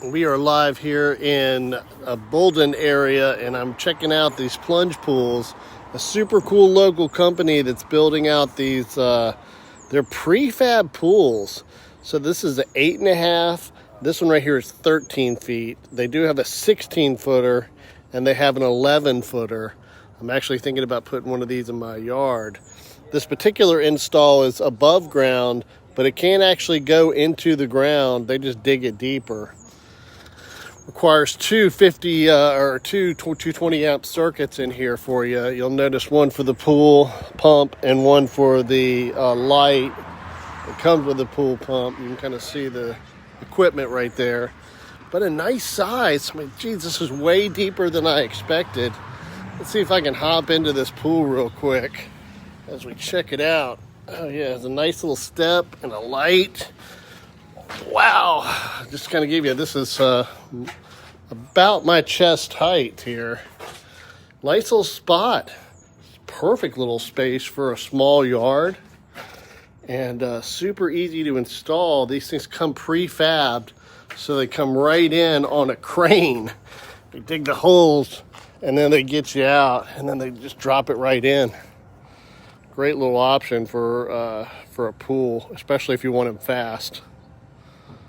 We are live here in a Bolden area, and I'm checking out these plunge pools. A super cool local company that's building out these, they're prefab pools. So this is an 8.5. This one right here is 13 feet. They do have a 16 footer and they have an 11 footer. I'm actually thinking about putting one of these in my yard. This particular install is above ground, but it can't actually go into the ground. They just dig it deeper. Requires two 220 amp circuits in here for you. You'll notice one for the pool pump and one for the light. It comes with the pool pump. You can kind of see the equipment right there. But a nice size. I mean, geez, this is way deeper than I expected. Let's see if I can hop into this pool real quick as we check it out. Oh yeah, it's a nice little step and a light. Wow, just kind of give you, this is about my chest height here. Nice little spot. Perfect little space for a small yard. And super easy to install. These things come prefabbed, so they come right in on a crane. They dig the holes, and then they get you out, and then they just drop it right in. Great little option for a pool, especially if you want them fast.